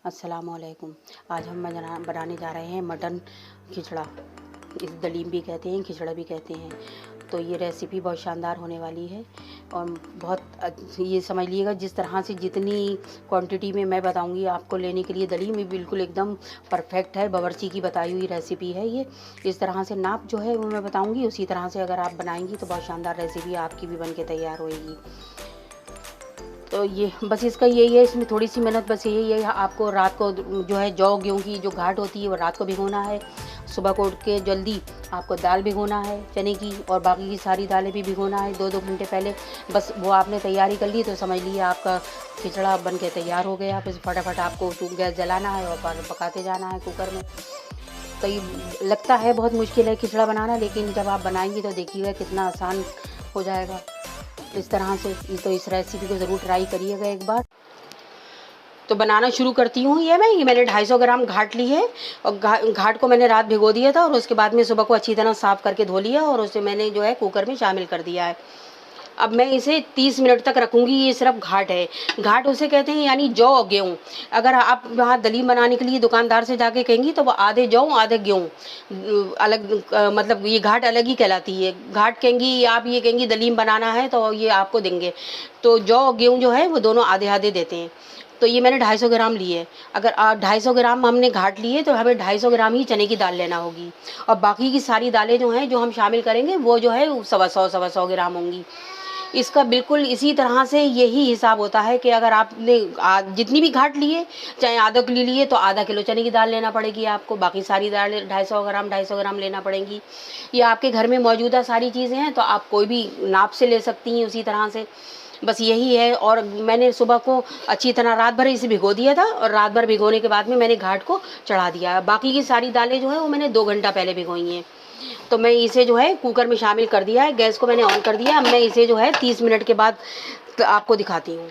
अस्सलामुअलैकुम। आज हम बनाने जा रहे हैं मटन खिचड़ा। इस दलीम भी कहते हैं, खिचड़ा भी कहते हैं। तो ये रेसिपी बहुत शानदार होने वाली है और ये समझ लीजिएगा, जिस तरह से जितनी क्वांटिटी में मैं बताऊंगी आपको लेने के लिए दलीम, ये बिल्कुल एकदम परफेक्ट है। बावर्ची की बताई हुई रेसिपी है ये। इस तरह से नाप जो है वो मैं बताऊंगी, उसी तरह से अगर आप बनाएंगी तो बहुत शानदार रेसिपी आपकी भी बन के तैयार होएगी। तो ये बस इसका यही है, इसमें थोड़ी सी मेहनत बस यही है, आपको रात को जो है जौ गेहूँ की जो घाट होती है वो रात को भिगोना है। सुबह को उठ के जल्दी आपको दाल भिगोना है चने की, और बाकी की सारी दालें भी भिगोना है 2-2 घंटे पहले। बस वो आपने तैयारी कर ली तो समझ लीजिए आपका खिचड़ा बन के तैयार हो गया। बस फटाफट आपको गैस जलाना है और पकाते जाना है कुकर में। तो ये लगता है बहुत मुश्किल है खिचड़ा बनाना, लेकिन जब आप बनाएंगी तो देखिएगा कितना आसान हो जाएगा। इस तरह से तो इस रेसिपी को ज़रूर ट्राई करिएगा एक बार। तो बनाना शुरू करती हूँ। ये मैंने 250 ग्राम घाट ली है और घाट को मैंने रात भिगो दिया था और उसके बाद में सुबह को अच्छी तरह साफ़ करके धो लिया और उसे मैंने जो है कुकर में शामिल कर दिया है। अब मैं इसे 30 मिनट तक रखूँगी। ये सिर्फ घाट है, घाट उसे कहते हैं यानी जौ और गेहूँ। अगर आप वहाँ दलीम बनाने के लिए दुकानदार से जाके कहेंगी तो वो आधे जौ आधे गेहूँ अलग, मतलब ये घाट अलग ही कहलाती है। घाट कहेंगी, आप ये कहेंगी दलीम बनाना है तो ये आपको देंगे। तो जौ और गेहूँ जो है वो दोनों आधे आधे देते हैं। तो ये मैंने 250 ग्राम लिए। अगर 250 ग्राम हमने घाट लिए तो हमें 250 ग्राम ही चने की दाल लेना होगी, और बाकी की सारी दालें जो हैं जो हम शामिल करेंगे वो जो है 125 ग्राम होंगी। इसका बिल्कुल इसी तरह से यही हिसाब होता है कि अगर आपने जितनी भी घाट लिए, चाहे आधा किलो लिए तो आधा किलो चने की दाल लेना पड़ेगी आपको। बाकी सारी दालें 250 ग्राम लेना पड़ेंगी। ये आपके घर में मौजूदा सारी चीज़ें हैं तो आप कोई भी नाप से ले सकती हैं उसी तरह से। बस यही है। और मैंने सुबह को अच्छी तरह रात भर इसे भिगो दिया था और रात भर भिगोने के बाद में मैंने घाट को चढ़ा दिया। बाकी की सारी दालें जो है वो मैंने 2 घंटा पहले भिगोई हैं। तो मैं इसे जो है कुकर में शामिल कर दिया है। गैस को मैंने ऑन कर दिया। अब मैं इसे जो है 30 मिनट के बाद आपको दिखाती हूँ।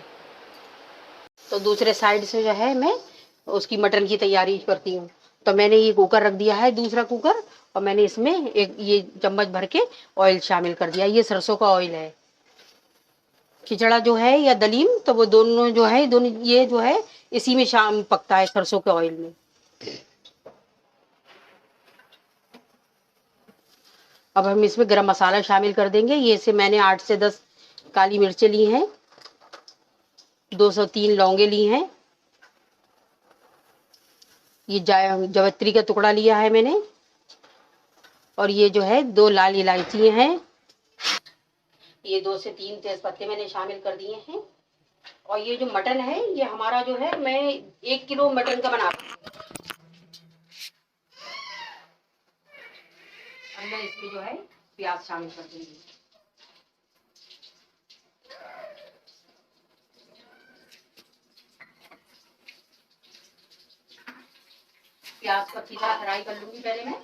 तो दूसरे साइड से जो है मैं उसकी मटन की तैयारी करती हूँ। तो मैंने ये कुकर रख दिया है, दूसरा कुकर, और मैंने इसमें एक ये चम्मच भर के ऑयल शामिल कर दिया। ये सरसों का ऑयल है। खिचड़ा जो है या दलीम तो वो दोनों जो है, दोनों ये जो है इसी में शाम पकता है, सरसों के ऑयल में। अब हम इसमें गरम मसाला शामिल कर देंगे। ये से मैंने 8 से 10 काली मिर्चें ली हैं, 203 लौंगे ली हैं, ये जावित्री का टुकड़ा लिया है मैंने, और ये जो है 2 लाल इलायची हैं, ये 2 से 3 तेज पत्ते मैंने शामिल कर दिए हैं। और ये जो मटन है ये हमारा जो है, मैं 1 किलो मटन का बना रही हूँ। अब मैं इसमें जो है प्याज शामिल कर दूंगी। प्याज को अच्छी तरह फ्राई कर लूंगी पहले मैं।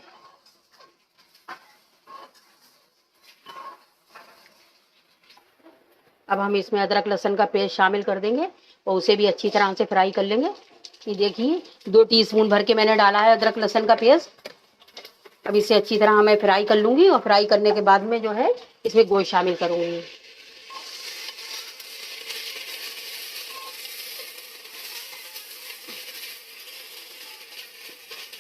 अब हम इसमें अदरक लहसुन का पेस्ट शामिल कर देंगे और उसे भी अच्छी तरह से फ्राई कर लेंगे। ये देखिए 2 टीस्पून भर के मैंने डाला है अदरक लहसुन का पेस्ट। अब इसे अच्छी तरह मैं फ्राई कर लूंगी और फ्राई करने के बाद में जो है इसमें गोश्त शामिल करूंगी।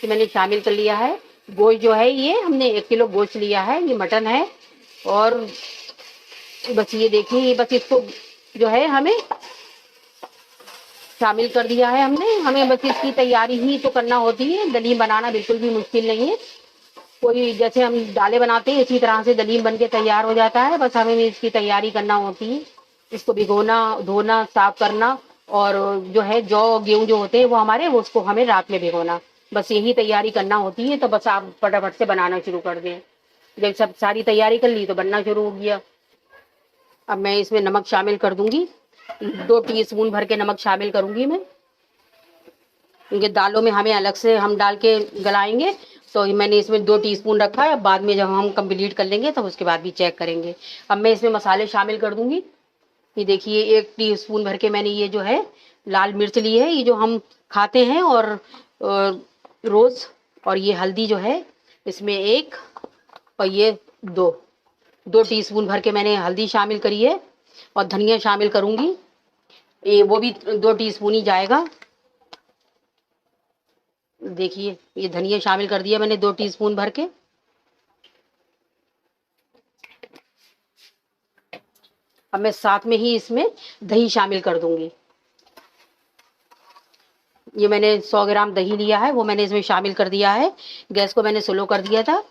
कि मैंने शामिल कर लिया है गोश्त जो है, ये हमने 1 किलो गोश्त लिया है, ये मटन है। और बस ये देखिए, बस इसको जो है हमें शामिल कर दिया है हमने। हमें बस इसकी तैयारी ही तो करना होती है। दलीम बनाना बिल्कुल भी मुश्किल नहीं है। कोई जैसे हम दालें बनाते हैं इसी तरह से दलीम बन के तैयार हो जाता है। बस हमें इसकी तैयारी करना होती है। इसको भिगोना, धोना, साफ करना, और जो है जौ गेहूँ जो होते हैं वो हमारे, वो उसको हमें रात में भिगोना, बस यही तैयारी करना होती है। तो बस आप फटाफट से बनाना शुरू कर दें। जब सब सारी तैयारी कर ली तो बनना शुरू हो गया। अब मैं इसमें नमक शामिल कर दूंगी, 2 टीस्पून भर के नमक शामिल करूंगी मैं, क्योंकि दालों में हमें अलग से हम डाल के गलाएंगे। तो मैंने इसमें 2 टीस्पून रखा है। बाद में जब हम कंप्लीट कर लेंगे तब उसके बाद भी चेक करेंगे। अब मैं इसमें मसाले शामिल कर दूंगी। ये देखिए 1 टीस्पून भर के मैंने ये जो है लाल मिर्च ली है, ये जो हम खाते हैं, और रोज़। और ये हल्दी जो है इसमें 1, और ये 2 टीस्पून भर के मैंने हल्दी शामिल करी है। और धनिया शामिल करूंगी, ये वो भी 2 टीस्पून ही जाएगा। देखिए ये धनिया शामिल कर दिया मैंने 2 टीस्पून भर के। अब मैं साथ में ही इसमें दही शामिल कर दूंगी। ये मैंने 100 ग्राम दही लिया है, वो मैंने इसमें शामिल कर दिया है। गैस को मैंने स्लो कर दिया था।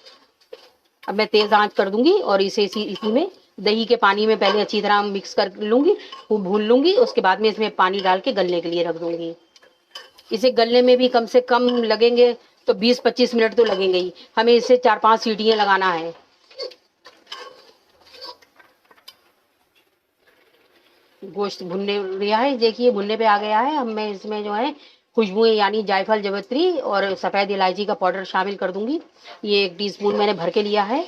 अब मैं तेज आंच कर दूंगी और इसे इसी में दही के पानी में पहले अच्छी तरह मिक्स कर लूंगी, वो भून लूंगी। उसके बाद में इसमें पानी डाल के गलने के लिए रख दूंगी। इसे गलने में भी कम से कम लगेंगे तो 20-25 मिनट तो लगेंगे ही। हमें इसे 4-5 सीटियां लगाना है। गोश्त भुनने लिया है, देखिए भुनने पे आ गया है। अब मैं इसमें जो है खुशबुएं यानी जायफल, जवित्री और सफ़ेद इलायची का पाउडर शामिल कर दूंगी। ये 1 टीस्पून मैंने भर के लिया है।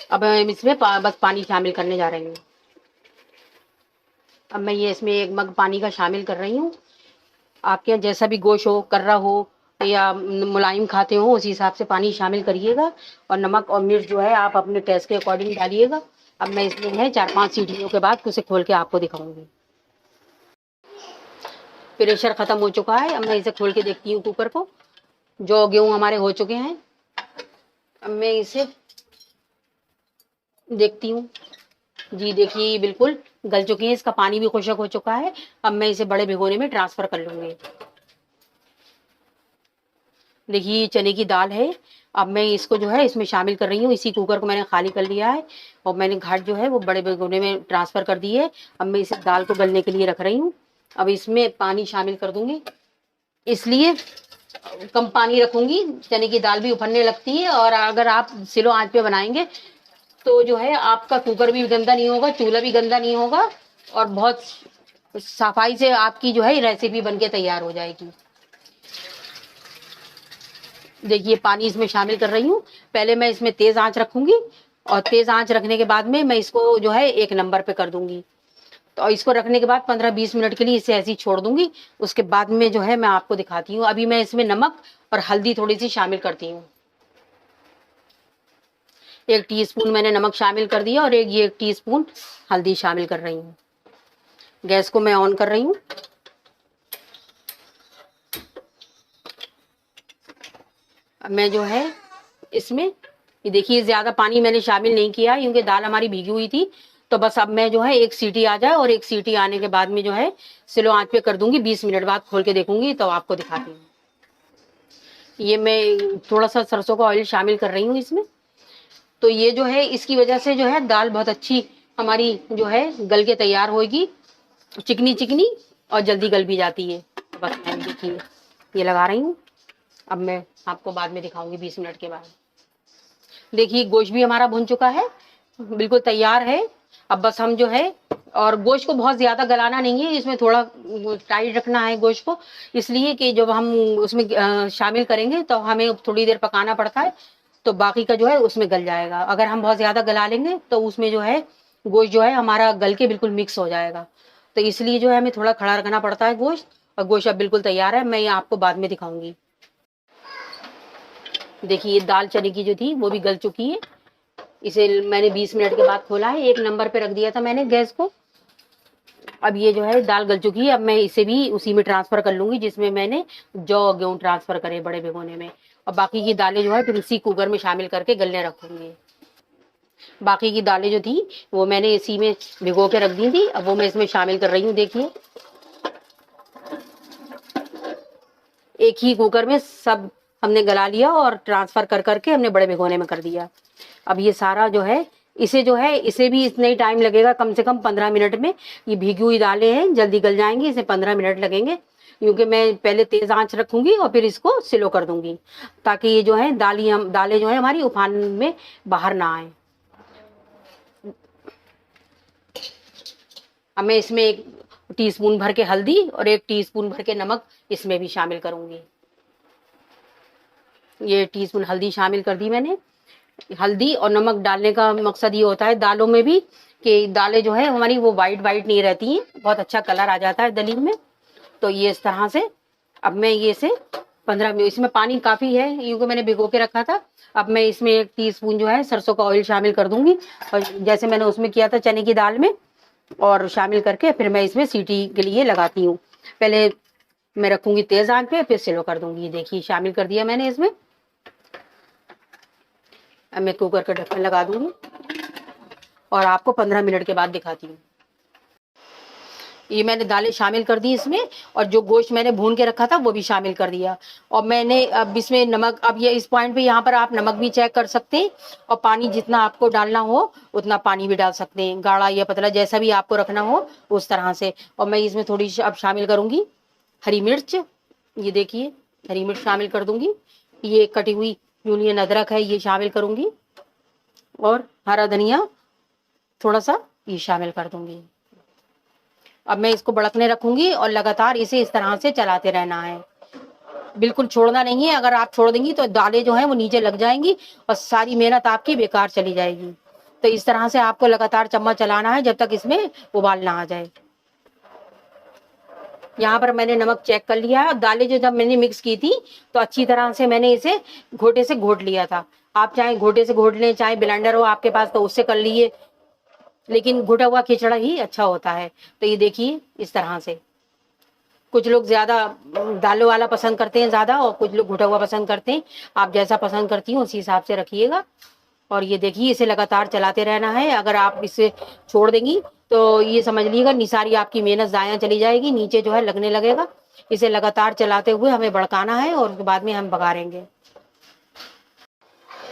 अब हम इसमें बस पानी शामिल करने जा रही हूँ। अब मैं ये इसमें 1 मग पानी का शामिल कर रही हूँ। आपके यहाँ जैसा भी गोश्त हो, कर्रा हो या मुलायम खाते हो, उस हिसाब से पानी शामिल करिएगा। और नमक और मिर्च जो है आप अपने टेस्ट के अकॉर्डिंग डालिएगा। अब मैं इसमें है 4-5 सीटियों के बाद उसे खोल के आपको दिखाऊंगी। प्रेशर खत्म हो चुका है। अब मैं इसे खोल के देखती हूँ कुकर को। जो गेहूँ हमारे हो चुके हैं। अब मैं इसे देखती हूँ। जी देखिए ये बिल्कुल गल चुकी है, इसका पानी भी खुशक हो चुका है। अब मैं इसे बड़े भिगोने में ट्रांसफर कर लूंगी। देखिए चने की दाल है। अब मैं इसको जो है इसमें शामिल कर रही हूँ। इसी कुकर को मैंने खाली कर लिया है और मैंने घाट जो है वो बड़े भिगोने में ट्रांसफर कर दी है। अब मैं इसे दाल को गलने के लिए रख रही हूँ। अब इसमें पानी शामिल कर दूंगी, इसलिए कम पानी रखूंगी। चने की दाल भी उफनने लगती है और अगर आप स्लो आंच पे बनाएंगे तो जो है आपका कुकर भी गंदा नहीं होगा, चूल्हा भी गंदा नहीं होगा और बहुत सफाई से आपकी जो है रेसिपी बनके तैयार हो जाएगी। देखिए पानी इसमें शामिल कर रही हूँ। पहले मैं इसमें तेज आंच रखूंगी और तेज आंच रखने के बाद में मैं इसको जो है 1 नंबर पे कर दूंगी। तो इसको रखने के बाद 15-20 मिनट के लिए इसे ऐसे ही छोड़ दूंगी। उसके बाद में जो है मैं आपको दिखाती हूँ। अभी मैं इसमें नमक और हल्दी थोड़ी सी शामिल करती हूँ। 1 टीस्पून मैंने नमक शामिल कर दिया और 1 टीस्पून हल्दी शामिल कर रही हूँ। गैस को मैं ऑन कर रही हूँ। अब मैं जो है इसमें ये देखिए ज्यादा पानी मैंने शामिल नहीं किया क्योंकि दाल हमारी भीगी हुई थी। तो बस अब मैं जो है 1 सीटी आ जाए और 1 सीटी आने के बाद में जो है स्लो आंच पे कर दूंगी। 20 मिनट बाद खोल के देखूंगी तो आपको दिखाती हूँ। ये मैं थोड़ा सा सरसों का ऑयल शामिल कर रही हूँ इसमें। तो ये जो है इसकी वजह से जो है दाल बहुत अच्छी हमारी जो है गल के तैयार होगी, चिकनी चिकनी और जल्दी गल भी जाती है। बस मैं देखिए ये लगा रही हूँ। अब मैं आपको बाद में दिखाऊंगी 20 मिनट के बाद। देखिए गोश्त भी हमारा भुन चुका है, बिल्कुल तैयार है। अब बस हम जो है और गोश्त को बहुत ज्यादा गलाना नहीं है, इसमें थोड़ा टाइट रखना है गोश्त को, इसलिए कि जब हम उसमें शामिल करेंगे तो हमें थोड़ी देर पकाना पड़ता है तो बाकी का जो है उसमें गल जाएगा। अगर हम बहुत ज्यादा गला लेंगे तो उसमें जो है गोश्त जो है हमारा गल के बिल्कुल मिक्स हो जाएगा। तो इसलिए जो है हमें थोड़ा खड़ा रखना पड़ता है गोश्त। और गोश्त अब बिल्कुल तैयार है, मैं ये आपको बाद में दिखाऊंगी। देखिए दाल चने की जो थी वो भी गल चुकी है। इसे मैंने 20 मिनट के बाद खोला है, 1 नंबर पे रख दिया था मैंने गैस को। अब ये जो है दाल गल चुकी है। अब मैं इसे भी उसी में ट्रांसफर कर लूंगी जिसमें मैंने जौ गेहूं ट्रांसफर करे बड़े भिगोने में। और बाकी की दालें जो है फिर इसी कुकर में शामिल करके गलने रखूंगी। बाकी की दालें जो थी वो मैंने इसी में भिगो के रख दी थी। अब वो मैं इसमें शामिल कर रही हूँ। देखिए एक ही कुकर में सब हमने गला लिया और ट्रांसफर कर करके हमने बड़े भिगोने में कर दिया। अब ये सारा जो है इसे जो है इसे भी इतना ही टाइम लगेगा, कम से कम 15 मिनट में। ये भीगी हुई दालें हैं, जल्दी गल जाएंगी, इसे 15 मिनट लगेंगे क्योंकि मैं पहले तेज आंच रखूंगी और फिर इसको स्लो कर दूंगी ताकि ये जो है दालें जो है हमारी उफान में बाहर ना आए। अब मैं इसमें 1 टीस्पून भर के हल्दी और 1 टीस्पून भर के नमक इसमें भी शामिल करूंगी। ये टीस्पून हल्दी शामिल कर दी मैंने। हल्दी और नमक डालने का मकसद ये होता है दालों में भी कि दालें जो है हमारी वो वाइट वाइट नहीं रहती हैं, बहुत अच्छा कलर आ जाता है दलील में। तो ये इस तरह से अब मैं ये से 15 मिनट, इसमें पानी काफी है क्योंकि मैंने भिगो के रखा था। अब मैं इसमें 1 टीस्पून जो है सरसों का ऑयल शामिल कर दूंगी और जैसे मैंने उसमें किया था चने की दाल में, और शामिल करके फिर मैं इसमें सीटी के लिए लगाती हूँ। पहले मैं रखूंगी तेज आंच पे, फिर स्लो कर दूंगी। ये देखिए शामिल कर दिया मैंने इसमें। अब मैं कुकर का ढक्कन लगा दूंगी और आपको 15 मिनट के बाद दिखाती हूँ। ये मैंने दालें शामिल कर दी इसमें, और जो गोश्त मैंने भून के रखा था वो भी शामिल कर दिया। और मैंने अब इसमें नमक, अब ये इस पॉइंट पे यहाँ पर आप नमक भी चेक कर सकते हैं, और पानी जितना आपको डालना हो उतना पानी भी डाल सकते हैं, गाढ़ा या पतला जैसा भी आपको रखना हो उस तरह से। और मैं इसमें थोड़ी सी अब शामिल करूंगी हरी मिर्च। ये देखिए हरी मिर्च शामिल कर दूंगी। ये कटी हुई यूनियन अदरक है, ये शामिल करूंगी, और हरा धनिया थोड़ा सा ये शामिल कर दूंगी। अब मैं इसको बड़कने रखूंगी और लगातार इसे इस तरह से चलाते रहना है, बिल्कुल छोड़ना नहीं है। अगर आप छोड़ देंगी तो दालें जो हैं वो नीचे लग जाएंगी और सारी मेहनत आपकी बेकार चली जाएगी। तो इस तरह से आपको लगातार चम्मच चलाना है जब तक इसमें उबाल ना आ जाए। यहाँ पर मैंने नमक चेक कर लिया है। दालें जो जब मैंने मिक्स की थी तो अच्छी तरह से मैंने इसे घोटे से घोट लिया था। आप चाहे घोटे से घोट लें, चाहे ब्लेंडर हो आपके पास तो उससे कर लीजिए, लेकिन घुटा हुआ खिचड़ा ही अच्छा होता है। तो ये देखिए इस तरह से, कुछ लोग ज्यादा दालों वाला पसंद करते हैं ज्यादा, और कुछ लोग घुटा हुआ पसंद करते हैं। आप जैसा पसंद करती हो उसी हिसाब से रखिएगा। और ये देखिए इसे लगातार चलाते रहना है। अगर आप इसे छोड़ देंगी तो ये समझ लीजिएगा निसारी आपकी मेहनत जाया चली जाएगी, नीचे जो है लगने लगेगा। इसे लगातार चलाते हुए हमें भड़काना है और उसके बाद में हम बघारेंगे।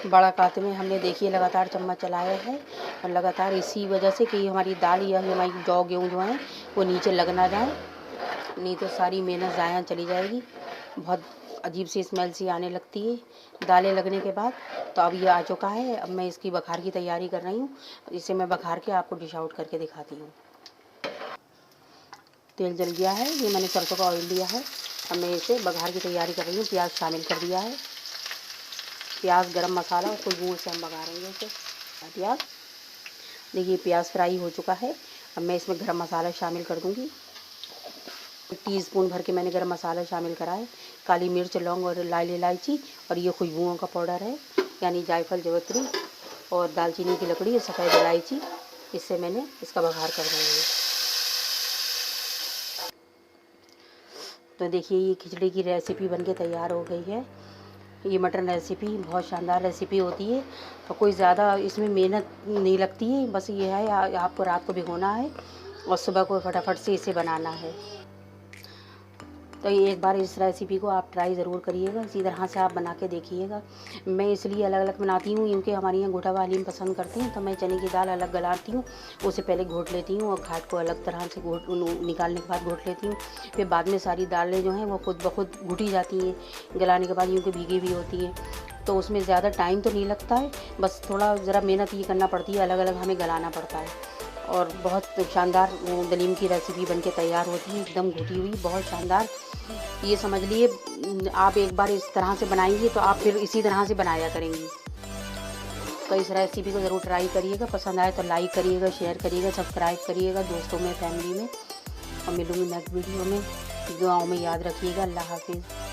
भड़काते में हमने देखिए लगातार चम्मच चलाया है, और लगातार इसी वजह से कि हमारी दाल या हमारी जौ गेहूँ जो है वो नीचे लग ना जाए, नहीं तो सारी मेहनत ज़ाया चली जाएगी। बहुत अजीब सी स्मेल सी आने लगती है दालें लगने के बाद। तो अब ये आ चुका है। अब मैं इसकी बघार की तैयारी कर रही हूँ। इसे मैं बघार के आपको डिश आउट करके दिखाती हूँ। तेल जल गया है, ये मैंने सरसों का ऑयल लिया है। अब मैं इसे बघार की तैयारी कर रही हूँ। प्याज शामिल कर दिया है, प्याज गरम मसाला और खुशबू से हम बघारेंगे इसे। प्याज देखिए प्याज फ्राई हो चुका है। अब मैं इसमें गरम मसाला शामिल कर दूँगी। टीस्पून भर के मैंने गरम मसाला शामिल करा है। काली मिर्च, लौंग और लाल इलायची, और ये खुशबुओं का पाउडर है, यानी जायफल, जवित्री और दालचीनी की लकड़ी और सफ़ेद इलायची। इससे मैंने इसका बघार कर देंगे। तो देखिए ये खिचड़ी की रेसिपी बनके तैयार हो गई है। ये मटन रेसिपी बहुत शानदार रेसिपी होती है, और कोई ज़्यादा इसमें मेहनत नहीं लगती है। बस ये है आपको रात को भिगोना है और सुबह को फटाफट से इसे बनाना है। तो ये एक बार इस रेसिपी को आप ट्राई ज़रूर करिएगा, इसी तरह से आप बना के देखिएगा। मैं इसलिए अलग अलग बनाती हूँ क्योंकि हमारे यहाँ घोटा वाली पसंद करते हैं। तो मैं चने की दाल अलग गलाती हूँ, उसे पहले घोट लेती हूँ और घाट को अलग तरह से निकालने के बाद घोट लेती हूँ। फिर बाद में सारी दालें जो हैं वो खुद ब खुद घुटी जाती हैं गलाने के बाद, क्योंकि भीगी भी होती हैं। तो उसमें ज़्यादा टाइम तो नहीं लगता है, बस थोड़ा ज़रा मेहनत ये करना पड़ती है, अलग अलग हमें गलाना पड़ता है। और बहुत शानदार दलीम की रेसिपी बनके तैयार होती है, एकदम घुटी हुई, बहुत शानदार। ये समझ लिए आप एक बार इस तरह से बनाएंगी तो आप फिर इसी तरह से बनाया करेंगी। तो इस रेसिपी को ज़रूर ट्राई करिएगा। पसंद आए तो लाइक करिएगा, शेयर करिएगा, सब्सक्राइब करिएगा दोस्तों में, फैमिली में। और मिलूँगी नेक्स्ट वीडियो में। दुआओं में याद रखिएगा। अल्लाह हाफिज़।